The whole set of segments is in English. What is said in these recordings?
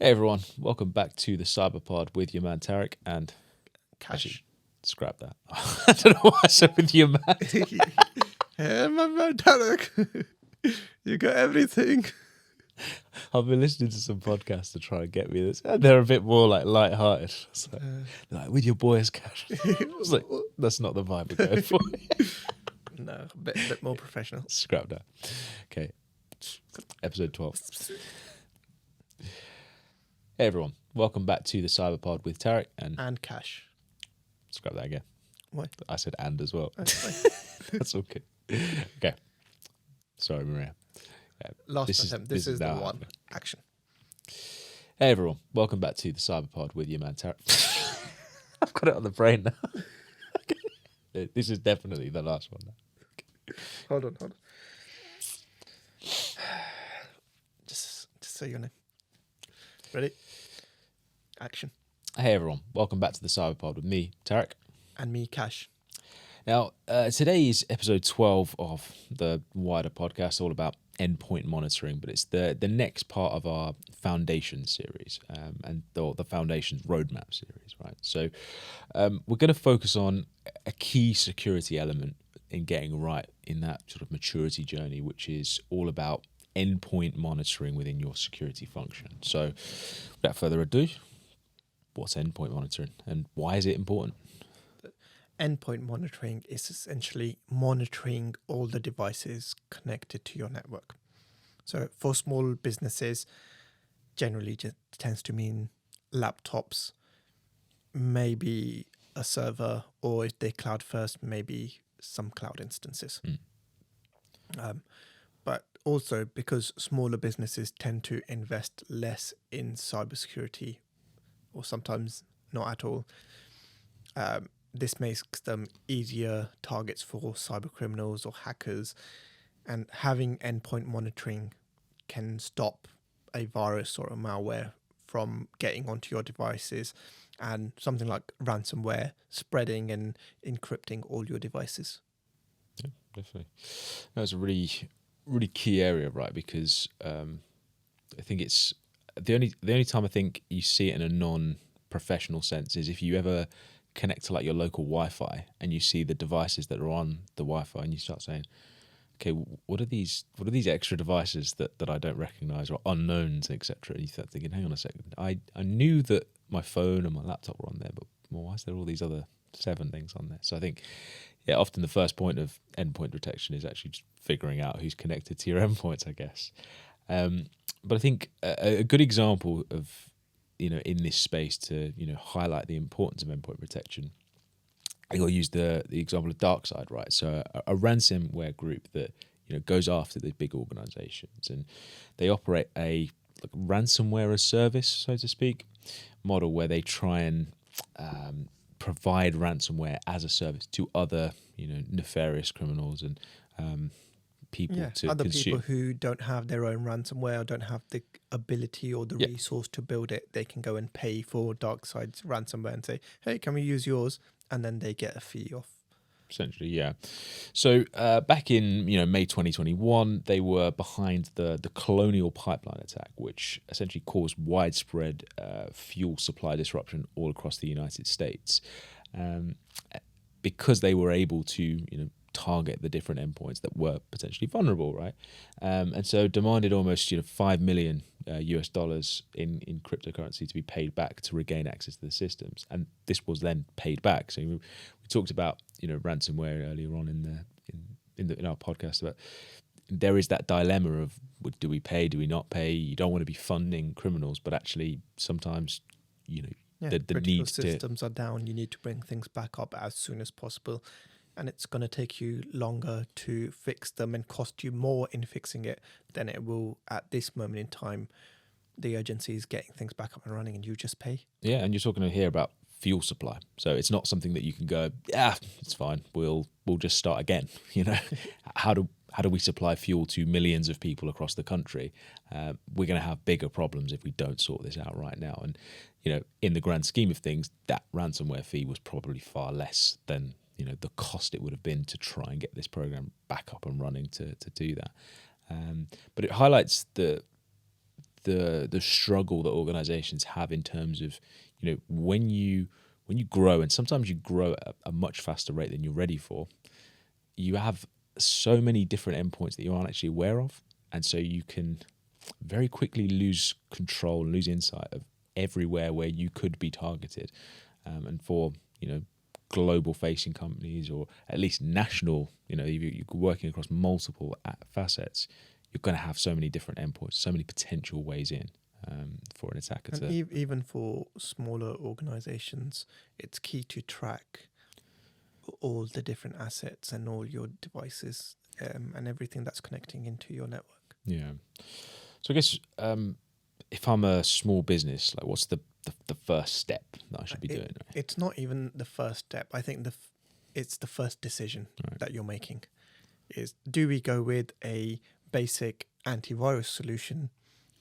Hey everyone, welcome back to the CyberPod with your man Tariq and Kash. Actually, scrap that. I don't know why I said with your man. Hey, my man Tariq. You got everything. I've been listening to some podcasts to try and get me this, and they're a bit more like light-hearted. It's like with your boys, Cash. I was like, that's not the vibe we're going for. No, a bit more professional. Scrap that. Okay, episode 12. Hey everyone, welcome back to the CyberPod with Tariq and Kash. scrap that again. Why? I said and as well. That's okay. Okay. Sorry, Maria. Last attempt. This is the now one. Action. Hey everyone, welcome back to the CyberPod with your man Tariq. I've got it on the brain now. Okay. This is definitely the last one now. Hold on. Just so you know. Ready? Action. Hey everyone, welcome back to the CyberPod with me, Tariq. And me, Kash. Now, today is episode 12 of the wider podcast, all about endpoint monitoring, but it's the next part of our foundation series and the foundations roadmap series, right? So we're going to focus on a key security element in getting right in that sort of maturity journey, which is all about endpoint monitoring within your security function. So without further ado, what's endpoint monitoring and why is it important? Endpoint monitoring is essentially monitoring all the devices connected to your network. So for small businesses, generally just tends to mean laptops, maybe a server, or if they're cloud first, maybe some cloud instances. But also because smaller businesses tend to invest less in cybersecurity, or sometimes not at all, this makes them easier targets for cyber criminals or hackers, and having endpoint monitoring can stop a virus or a malware from getting onto your devices and something like ransomware spreading and encrypting all your devices. Yeah, definitely. That's a really key area, right? Because I think it's the only time I think you see it in a non-professional sense is if you ever connect to like your local Wi-Fi and you see the devices that are on the Wi-Fi and you start saying, okay, what are these extra devices that I don't recognize or unknowns, etc. And you start thinking, hang on a second, I knew that my phone and my laptop were on there, but why is there all these other 7 things on there? So I think often the first point of endpoint detection is actually just figuring out who's connected to your endpoints, I guess. But I think a good example of in this space to highlight the importance of endpoint protection, I'll use the example of DarkSide, right? So a ransomware group that goes after these big organizations, and they operate a ransomware as service, so to speak, model where they try and provide ransomware as a service to other nefarious criminals and people to other consume. People who don't have their own ransomware, or don't have the ability or the resource to build it, they can go and pay for DarkSide's ransomware and say, hey, can we use yours? And then they get a fee off. Essentially, yeah. So back in May 2021, they were behind the Colonial Pipeline attack, which essentially caused widespread fuel supply disruption all across the United States, because they were able to target the different endpoints that were potentially vulnerable, right? And so demanded almost $5 million US dollars in cryptocurrency to be paid back to regain access to the systems, and this was then paid back. So we talked about ransomware earlier on in our podcast, about there is that dilemma of do we pay, do we not pay? You don't want to be funding criminals, but actually sometimes the need systems are down. You need to bring things back up as soon as possible. And it's going to take you longer to fix them and cost you more in fixing it than it will at this moment in time. The urgency is getting things back up and running, and you just pay. Yeah, and you're talking here about fuel supply. So it's not something that you can go, it's fine, we'll just start again. How do we supply fuel to millions of people across the country? We're going to have bigger problems if we don't sort this out right now. And in the grand scheme of things, that ransomware fee was probably far less than the cost it would have been to try and get this program back up and running to do that. But it highlights the the struggle that organizations have in terms of, when you grow, and sometimes you grow at a much faster rate than you're ready for, you have so many different endpoints that you aren't actually aware of, and so you can very quickly lose control and lose insight of everywhere where you could be targeted. And for global facing companies, or at least national, you're working across multiple facets, you're going to have so many different endpoints, so many potential ways in for an attacker. And even for smaller organizations, it's key to track all the different assets and all your devices and everything that's connecting into your network. Yeah. So I guess if I'm a small business, like what's the first step that I should be doing? It's not even the first step. I think it's the first decision that you're making. Is, do we go with a basic antivirus solution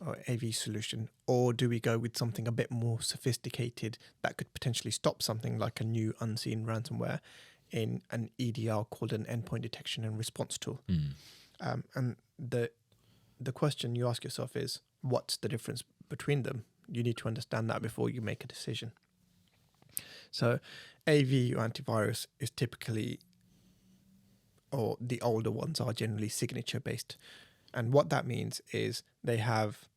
or AV solution, or do we go with something a bit more sophisticated that could potentially stop something like a new unseen ransomware in an EDR called an Endpoint Detection and Response tool? And the question you ask yourself is, what's the difference between them? You need to understand that before you make a decision. So AV or antivirus is typically, or the older ones are generally signature based. And what that means is they have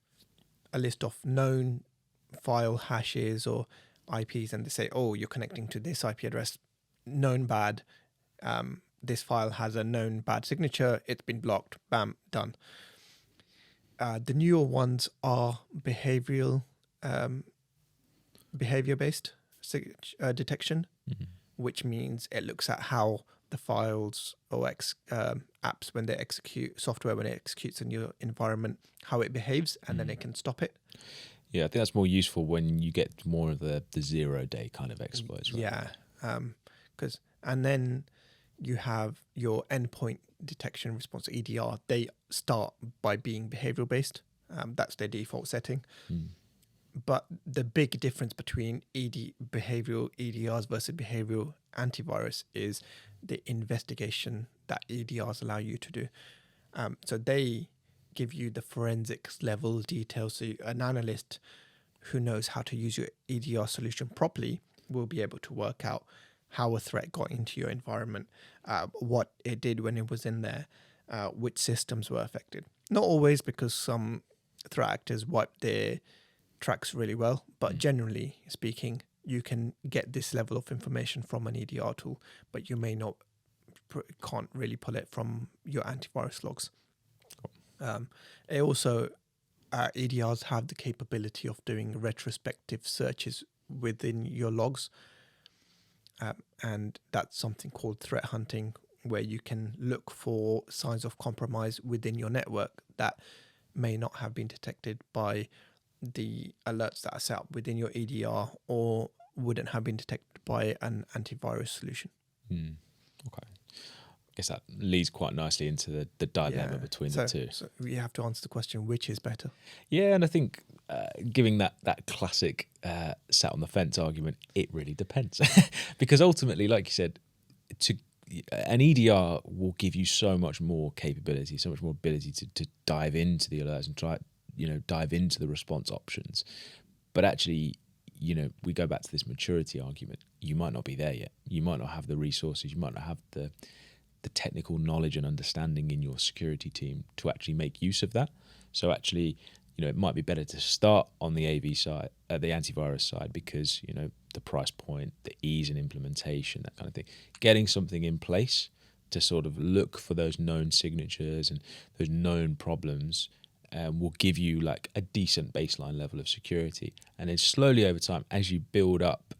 a list of known file hashes or IPs, and they say, oh, you're connecting to this IP address, known bad. This file has a known bad signature. It's been blocked. Bam, done. The newer ones are behavior-based detection, which means it looks at how the files or apps, when they execute, software when it executes in your environment, how it behaves, and then it can stop it. Yeah, I think that's more useful when you get more of the 0-day kind of exploits. Right? Yeah, and then you have your endpoint detection response, EDR. They start by being behavioral based. That's their default setting. But the big difference between behavioral EDRs versus behavioral antivirus is the investigation that EDRs allow you to do. So they give you the forensics level details. So an analyst who knows how to use your EDR solution properly will be able to work out how a threat got into your environment, what it did when it was in there, which systems were affected. Not always, because some threat actors wipe their tracks really well, but generally speaking, you can get this level of information from an EDR tool, but you may not, can't really pull it from your antivirus logs. It also, EDRs have the capability of doing retrospective searches within your logs. And that's something called threat hunting, where you can look for signs of compromise within your network that may not have been detected by the alerts that are set up within your EDR, or wouldn't have been detected by an antivirus solution. Okay. I guess that leads quite nicely into the dilemma between the two. So we have to answer the question, which is better? Yeah, and I think giving that classic sat on the fence argument, it really depends. Because ultimately, like you said, an EDR will give you so much more capability, so much more ability to dive into the alerts and try, dive into the response options. But actually, we go back to this maturity argument. You might not be there yet. You might not have the resources. You might not have the technical knowledge and understanding in your security team to actually make use of that. So actually, it might be better to start on the AV side, the antivirus side, because, the price point, the ease in implementation, that kind of thing. Getting something in place to sort of look for those known signatures and those known problems will give you like a decent baseline level of security. And then slowly over time, as you build up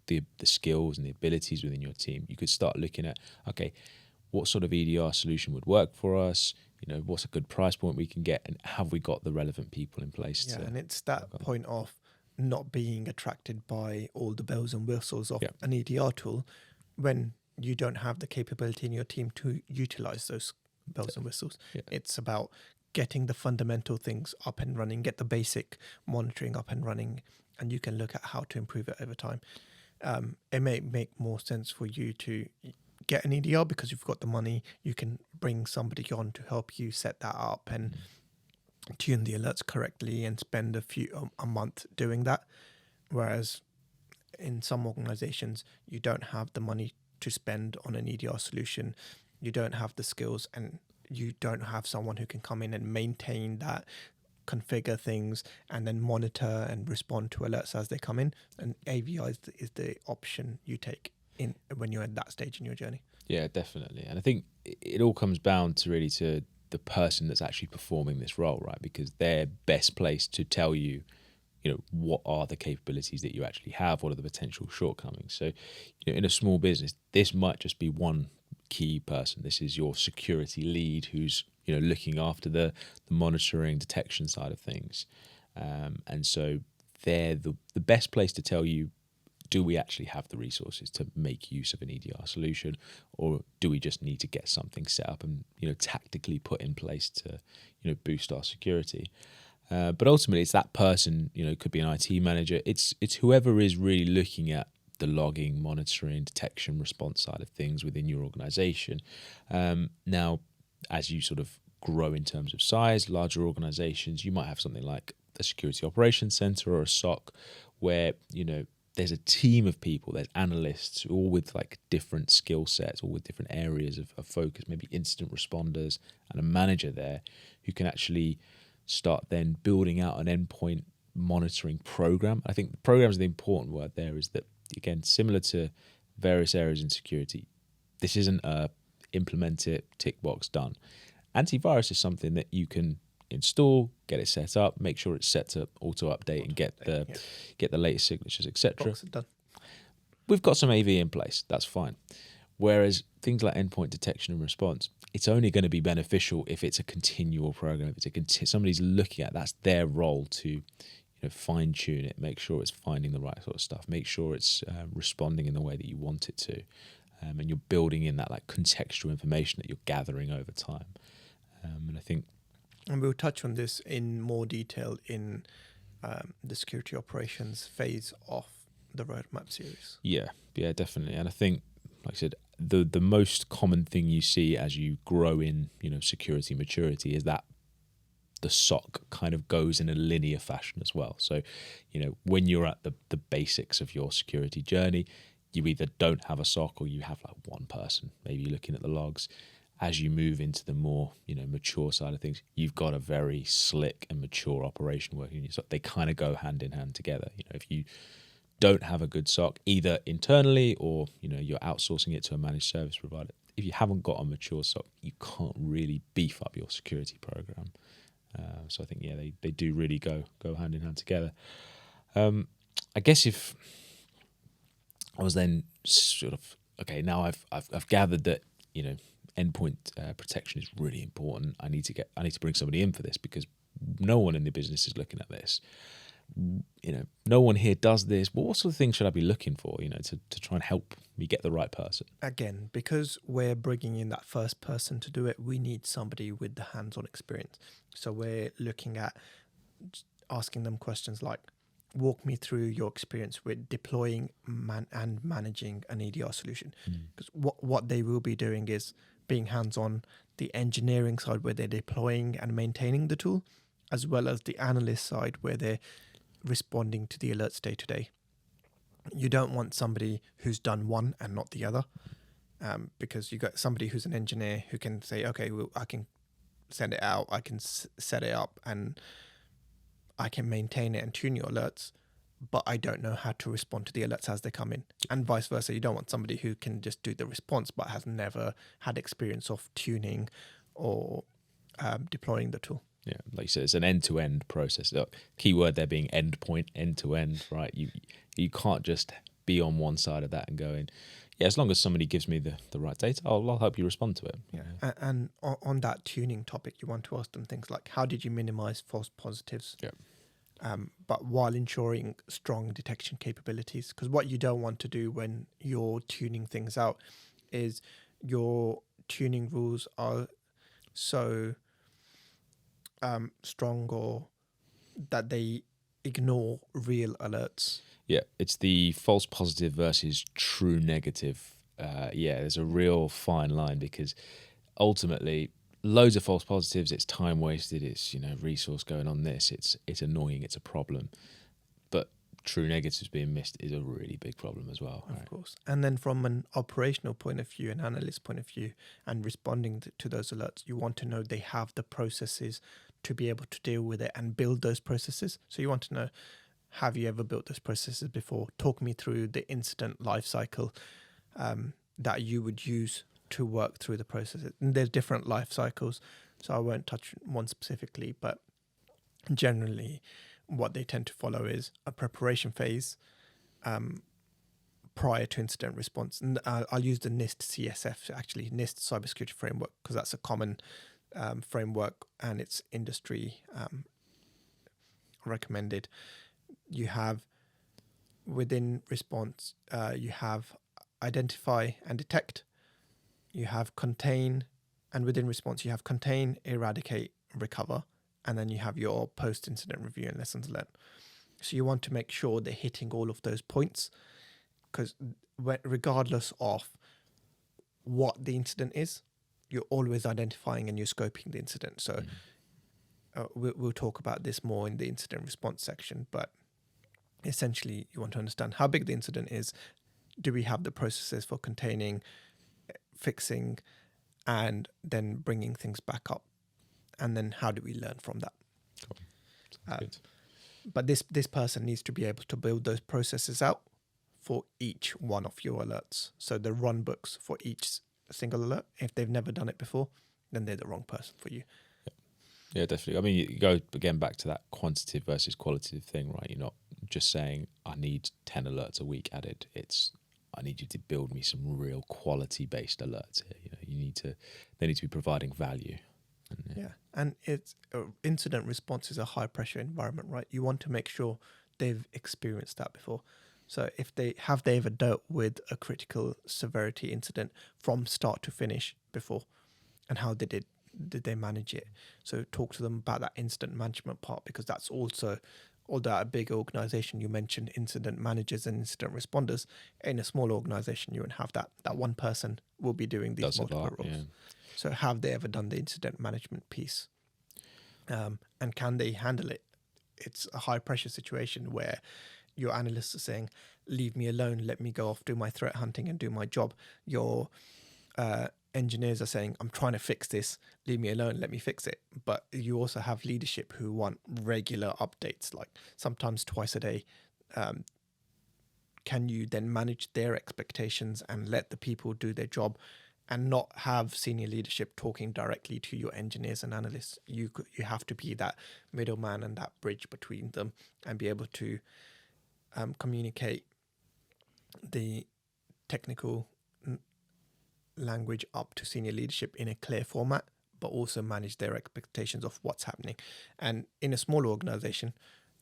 the skills and the abilities within your team, you could start looking at, okay, what sort of EDR solution would work for us? What's a good price point we can get, and have we got the relevant people in place? Yeah, and it's that point of not being attracted by all the bells and whistles of an EDR tool when you don't have the capability in your team to utilize those bells and whistles. Yeah. It's about getting the fundamental things up and running, get the basic monitoring up and running, and you can look at how to improve it over time. It may make more sense for you to get an EDR because you've got the money. You can bring somebody on to help you set that up and tune the alerts correctly and spend a month doing that. Whereas in some organizations, you don't have the money to spend on an EDR solution. You don't have the skills, and you don't have someone who can come in and maintain that, configure things, and then monitor and respond to alerts as they come in. And AVI is the option you take in when you're at that stage in your journey. Yeah, definitely. And I think it all comes down to really to the person that's actually performing this role, right? Because they're best placed to tell you, what are the capabilities that you actually have? What are the potential shortcomings? So, in a small business, this might just be one key person. This is your security lead who's, looking after the monitoring, detection side of things. And so they're the best place to tell you, do we actually have the resources to make use of an EDR solution, or do we just need to get something set up and tactically put in place to boost our security? But ultimately, it's that person. It could be an IT manager. It's whoever is really looking at the logging, monitoring, detection, response side of things within your organization. Now, as you sort of grow in terms of size, larger organizations, you might have something like a security operations center or a SOC, where there's a team of people, there's analysts, all with like different skill sets, all with different areas of focus, maybe incident responders, and a manager there who can actually start then building out an endpoint monitoring program. I think the program is the important word there, is that, again, similar to various areas in security, this isn't a implement it, tick box, done. Antivirus is something that you can install, get it set up, make sure it's set to auto update and get the latest signatures, etc. We've got some AV in place, that's fine. Whereas things like endpoint detection and response, it's only going to be beneficial if it's a continual program. If it's somebody's looking at, that's their role to fine tune it, make sure it's finding the right sort of stuff, make sure it's responding in the way that you want it to, and you're building in that like contextual information that you're gathering over time. And I think, and we'll touch on this in more detail in the security operations phase of the roadmap series. Yeah, definitely. And I think, like I said, the most common thing you see as you grow in security maturity is that the SOC kind of goes in a linear fashion as well. So when you're at the basics of your security journey, you either don't have a SOC or you have like one person maybe looking at the logs. As you move into the more mature side of things, you've got a very slick and mature operation working. So they kind of go hand in hand together. If you don't have a good SOC, either internally or you're outsourcing it to a managed service provider, if you haven't got a mature SOC, you can't really beef up your security program. So I think they do really go hand in hand together. I guess if I was then sort of now I've gathered that endpoint protection is really important. I need to bring somebody in for this because no one in the business is looking at this. No one here does this. Well, what sort of things should I be looking for, to try and help me get the right person? Again, because we're bringing in that first person to do it, we need somebody with the hands-on experience. So we're looking at asking them questions like, walk me through your experience with deploying and managing an EDR solution. Because what they will be doing is being hands-on the engineering side where they're deploying and maintaining the tool, as well as the analyst side where they're responding to the alerts day to day. You don't want somebody who's done one and not the other, because you got somebody who's an engineer who can say, okay, well, I can send it out, I can set it up, and I can maintain it and tune your alerts, but I don't know how to respond to the alerts as they come in. And vice versa, you don't want somebody who can just do the response but has never had experience of tuning or deploying the tool. Yeah, like you said, it's an end-to-end process. Keyword there being endpoint, end-to-end, right? You can't just be on one side of that and going, yeah, as long as somebody gives me the right data, I'll help you respond to it. Yeah. And on that tuning topic, you want to ask them things like, how did you minimize false positives? Yeah. But while ensuring strong detection capabilities, because what you don't want to do when you're tuning things out is your tuning rules are so strong or that they ignore real alerts. Yeah, it's the false positive versus true negative. There's a real fine line because ultimately loads of false positives. It's time wasted. It's resource going on this. It's annoying. It's a problem. But true negatives being missed is a really big problem as well. Of Right? course. And then from an operational point of view, an analyst point of view, and responding to those alerts, you want to know they have the processes to be able to deal with it and build those processes. So you want to know, have you ever built those processes before? Talk me through the incident lifecycle that you would use to work through the processes. And there's different life cycles, so I won't touch one specifically, but generally what they tend to follow is a preparation phase prior to incident response. And I'll use the NIST CSF, actually, NIST Cybersecurity Framework, because that's a common framework and it's industry recommended. You have within response, you have identify and detect, you have contain, and within response, you have contain, eradicate, recover, and then you have your post-incident review and lessons learned. So you want to make sure they're hitting all of those points, because regardless of what the incident is, you're always identifying and you're scoping the incident. So we'll talk about this more in the incident response section, but essentially you want to understand how big the incident is. Do we have the processes for containing, fixing, and then bringing things back up? And then how do we learn from that? Cool. Good. But this person needs to be able to build those processes out for each one of your alerts. So the run books for each single alert. If they've never done it before, then they're the wrong person for you. Yeah, definitely. I mean, you go again back to that quantitative versus qualitative thing, right? You're not just saying, I need 10 alerts a week added. It's, I need you to build me some real quality-based alerts here. They need to be providing value. And it's incident response is a high-pressure environment, right? You want to make sure they've experienced that before. So if they ever dealt with a critical severity incident from start to finish before, and how did they manage it? So talk to them about that incident management part, because that's also, although a big organization, you mentioned incident managers and incident responders. In a small organization, you won't have that. That one person will be doing these multiple roles. Yeah. So have they ever done the incident management piece? And can they handle it? It's a high pressure situation where your analysts are saying, leave me alone, let me go off, do my threat hunting and do my job. Your engineers are saying, I'm trying to fix this, leave me alone, let me fix it. But you also have leadership who want regular updates, like sometimes twice a day. Can you then manage their expectations and let the people do their job, and not have senior leadership talking directly to your engineers and analysts? You have to be that middleman and that bridge between them, and be able to communicate the technical language up to senior leadership in a clear format, but also manage their expectations of what's happening. And in a small organization,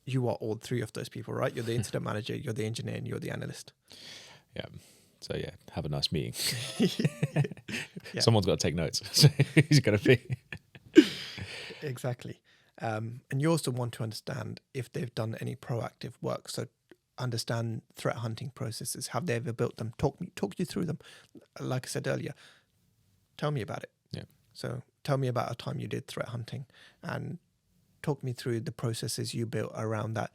you are all three of those people, right? You're the incident manager, you're the engineer, and you're the analyst. Yeah. So yeah, have a nice meeting. Yeah. Someone's got to take notes. So who's going to be? Exactly. And you also want to understand if they've done any proactive work. So understand threat hunting processes. Have they ever built them? Talk you through them. Like I said earlier, tell me about it. Yeah. So tell me about a time you did threat hunting, and talk me through the processes you built around that.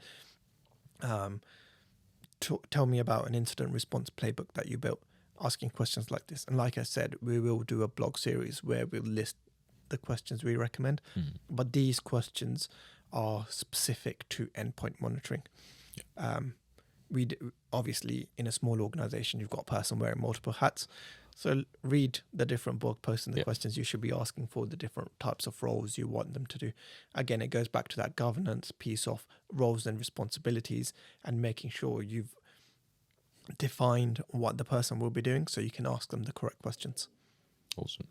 Tell me about an incident response playbook that you built, asking questions like this. And like I said, we will do a blog series where we'll list the questions we recommend. But these questions are specific to endpoint monitoring. Yeah. Obviously, in a small organization, you've got a person wearing multiple hats. So read the different blog posts and the questions you should be asking for the different types of roles you want them to do. Again, it goes back to that governance piece of roles and responsibilities, and making sure you've defined what the person will be doing so you can ask them the correct questions. Awesome.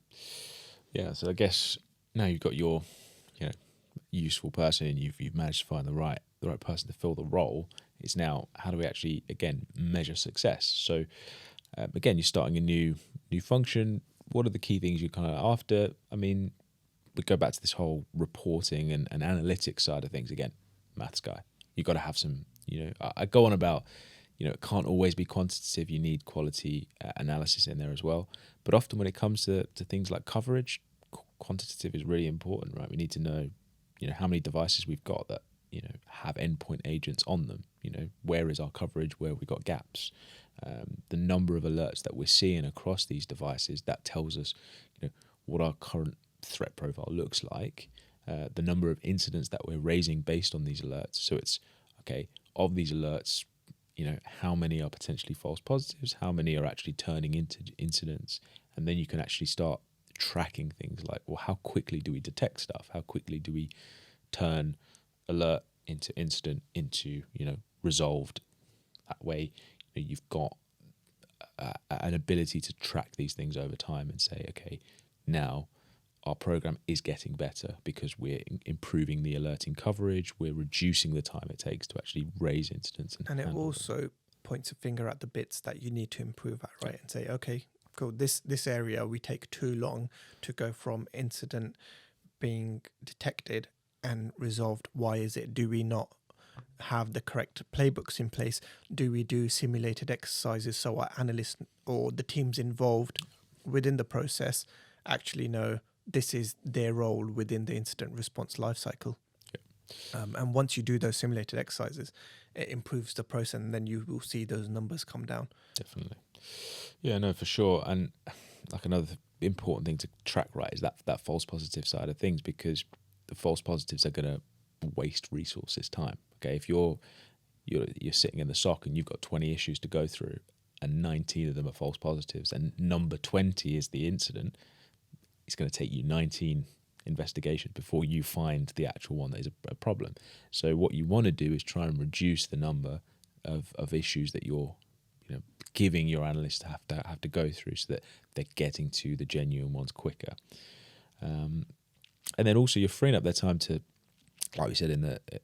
Yeah, so I guess now you've got your useful person, and you've managed to find the right person to fill the role. It's now, how do we actually, again, measure success? So again, you're starting a new function. What are the key things you're kind of after? I mean, we go back to this whole reporting and analytics side of things. Again, maths guy, you've got to have some, I go on about, it can't always be quantitative. You need quality analysis in there as well. But often when it comes to things like coverage, quantitative is really important, right? We need to know, how many devices we've got that, have endpoint agents on them. Where is our coverage? Where have we got gaps? The number of alerts that we're seeing across these devices, that tells us, what our current threat profile looks like. The number of incidents that we're raising based on these alerts. So it's, okay, of these alerts, how many are potentially false positives? How many are actually turning into incidents? And then you can actually start tracking things like, well, how quickly do we detect stuff? How quickly do we turn alert into incident into, resolved? That way, you've got an ability to track these things over time and say, okay, now our program is getting better because we're improving the alerting coverage, we're reducing the time it takes to actually raise incidents. And it also points a finger at the bits that you need to improve at, right? And say, okay, cool, this area we take too long to go from incident being detected and resolved. Why is it? Do we not have the correct playbooks in place? Do we do simulated exercises so our analysts or the teams involved within the process actually know this is their role within the incident response lifecycle? And once you do those simulated exercises, it improves the process, and then you will see those numbers come down. Definitely. Yeah, no, for sure. And like another important thing to track, right, is that false positive side of things, because the false positives are going to waste resources, time. Okay, if you're sitting in the SOC and you've got 20 issues to go through and 19 of them are false positives and number 20 is the incident, it's going to take you 19 investigations before you find the actual one that is a problem. So what you want to do is try and reduce the number of issues that you're giving your analysts to have to go through, so that they're getting to the genuine ones quicker. And then also you're freeing up their time to, like we said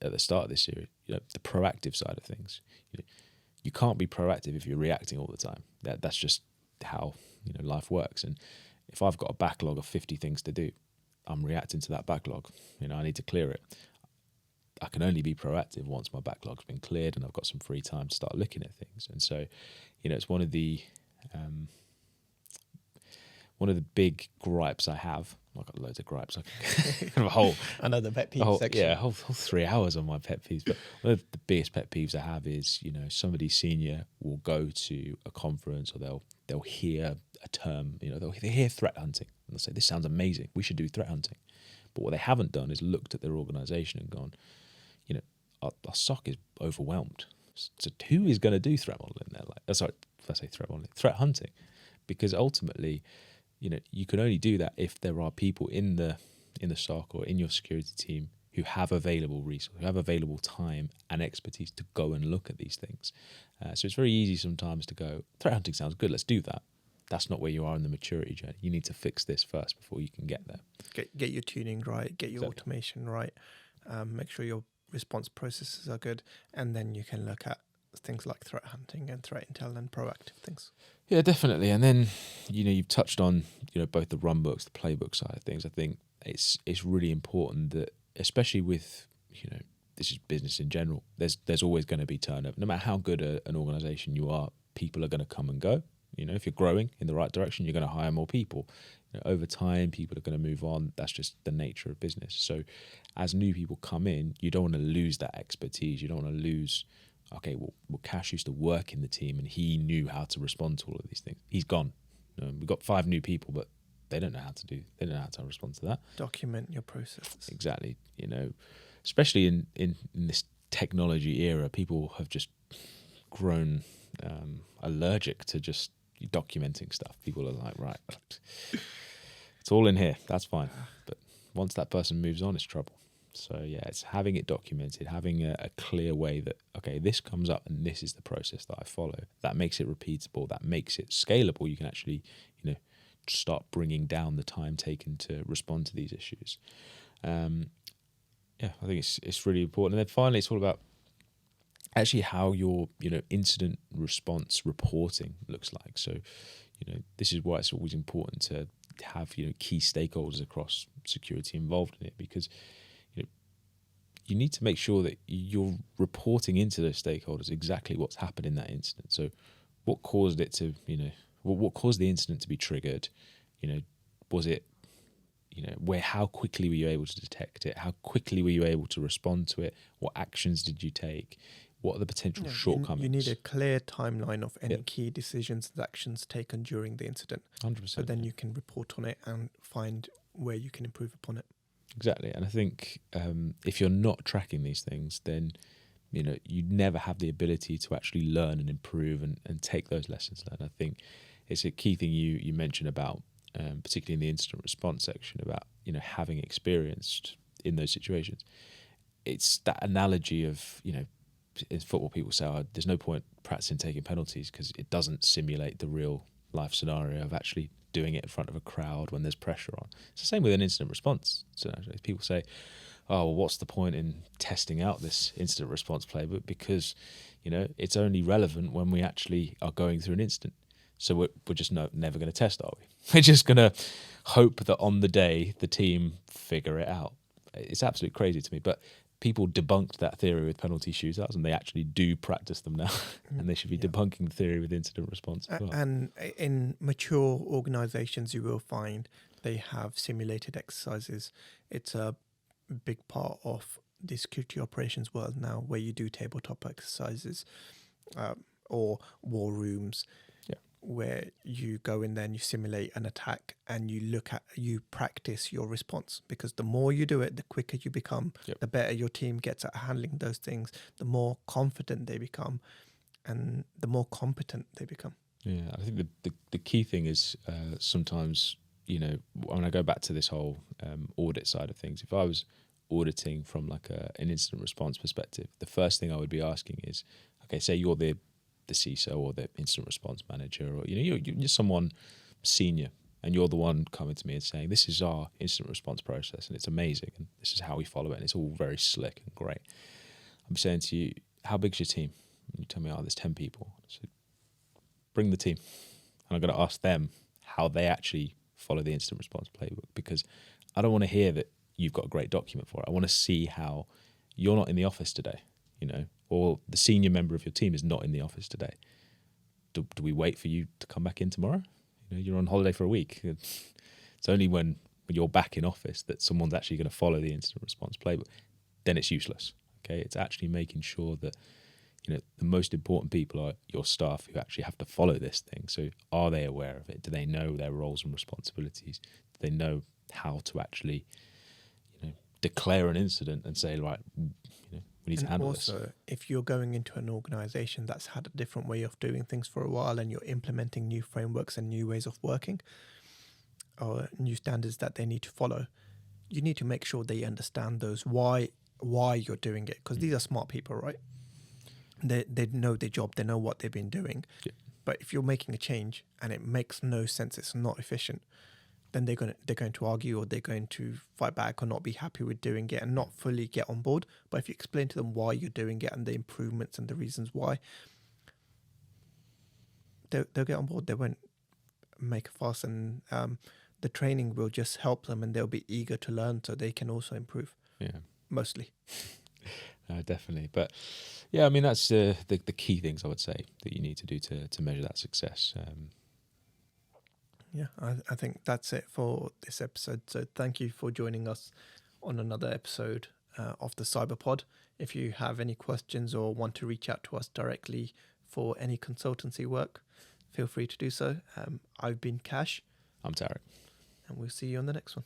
at the start of this series, the proactive side of things. You can't be proactive if you're reacting all the time. That's just how life works. And if I've got a backlog of 50 things to do, I'm reacting to that backlog. I need to clear it. I can only be proactive once my backlog's been cleared and I've got some free time to start looking at things. And so, it's one of the big gripes I have. I've got loads of gripes. I can have Another pet peeve section. a whole 3 hours on my pet peeves. But one of the biggest pet peeves I have is, somebody senior will go to a conference, or they'll hear a term, they'll hear threat hunting, and they'll say, this sounds amazing, we should do threat hunting. But what they haven't done is looked at their organisation and gone, our SOC is overwhelmed. So who is going to do threat modelling there? Threat hunting. Because ultimately, you can only do that if there are people in the SOC or in your security team who have available resources, who have available time and expertise to go and look at these things. So it's very easy sometimes to go, threat hunting sounds good, let's do that. That's not where you are in the maturity journey. You need to fix this first before you can get there. Get your tuning right, get your automation right, make sure your response processes are good, and then you can look at things like threat hunting and threat intel and proactive things. Yeah, definitely. And then, you've touched on, both the run books, the playbook side of things. I think it's really important that, especially with, this is business in general, there's always going to be turnover. No matter how good an organization you are, people are going to come and go. If you're growing in the right direction, you're going to hire more people. Over time, people are going to move on. That's just the nature of business. So as new people come in, you don't want to lose that expertise. You don't want to lose, okay, well, Kash used to work in the team and he knew how to respond to all of these things. He's gone. We've got 5 new people, but they don't know how to respond to that. Document your processes. Exactly. Especially in this technology era, people have just grown allergic to just documenting stuff. People are like, right, it's all in here, that's fine. But once that person moves on, it's trouble. So yeah, it's having it documented, having a clear way that, okay, this comes up and this is the process that I follow. That makes it repeatable, that makes it scalable. You can actually, start bringing down the time taken to respond to these issues. I think it's really important. And then finally, it's all about actually how your incident response reporting looks like. So this is why it's always important to have key stakeholders across security involved in it, because you need to make sure that you're reporting into those stakeholders exactly what's happened in that incident. So what caused it to what caused the incident to be triggered? Was it how quickly were you able to detect it? How quickly were you able to respond to it? What actions did you take? What are the potential shortcomings? You need a clear timeline of any Yep. key decisions and actions taken during the incident. 100%. So then you can report on it and find where you can improve upon it. Exactly. And I think if you're not tracking these things, then you never have the ability to actually learn and improve and take those lessons learned. I think it's a key thing you mentioned about, particularly in the incident response section, about having experienced in those situations. It's that analogy of in football people say, oh, there's no point practicing taking penalties because it doesn't simulate the real life scenario of actually doing it in front of a crowd when there's pressure on. It's the same with an incident response scenario. People say, oh, well, what's the point in testing out this incident response playbook? Because it's only relevant when we actually are going through an incident. So we're just never going to test, are we? We're just going to hope that on the day the team figure it out. It's absolutely crazy to me. But people debunked that theory with penalty shootouts, and they actually do practice them now. And they should be debunking the theory with incident response as well. And in mature organizations, you will find they have simulated exercises. It's a big part of the security operations world now, where you do tabletop exercises or war rooms, where you go in there and you simulate an attack and you practice your response, because the more you do it, the quicker you become, the better your team gets at handling those things, the more confident they become and the more competent they become. Yeah, I think the key thing is sometimes, when I go back to this whole audit side of things, if I was auditing from like an incident response perspective, the first thing I would be asking is, okay, say you're the CISO or the incident response manager, or you're someone senior, and you're the one coming to me and saying, this is our incident response process and it's amazing and this is how we follow it and it's all very slick and great. I'm saying to you, how big's your team? And you tell me, oh, there's 10 people. So bring the team, and I'm going to ask them how they actually follow the incident response playbook, because I don't want to hear that you've got a great document for it. I want to see how you're not in the office today, or the senior member of your team is not in the office today. Do we wait for you to come back in tomorrow? You're on holiday for a week. It's only when you're back in office that someone's actually going to follow the incident response playbook. Then it's useless. Okay, it's actually making sure that the most important people are your staff, who actually have to follow this thing. So are they aware of it? Do they know their roles and responsibilities? Do they know how to actually declare an incident and say, right, we need to handle this? Also, if you're going into an organization that's had a different way of doing things for a while and you're implementing new frameworks and new ways of working or new standards that they need to follow, you need to make sure they understand those, why you're doing it, because these are smart people, right? They know their job, they know what they've been doing. But if you're making a change and it makes no sense, it's not efficient, then they're going to argue, or they're going to fight back or not be happy with doing it and not fully get on board. But if you explain to them why you're doing it and the improvements and the reasons why, they'll get on board. They won't make a fuss, and the training will just help them, and they'll be eager to learn so they can also improve. Yeah, mostly. Definitely. But yeah, I mean, that's the key things I would say that you need to do to measure that success. Yeah, I think that's it for this episode. So thank you for joining us on another episode of the CyberPod. If you have any questions or want to reach out to us directly for any consultancy work, feel free to do so. I've been Kash. I'm Tariq. And we'll see you on the next one.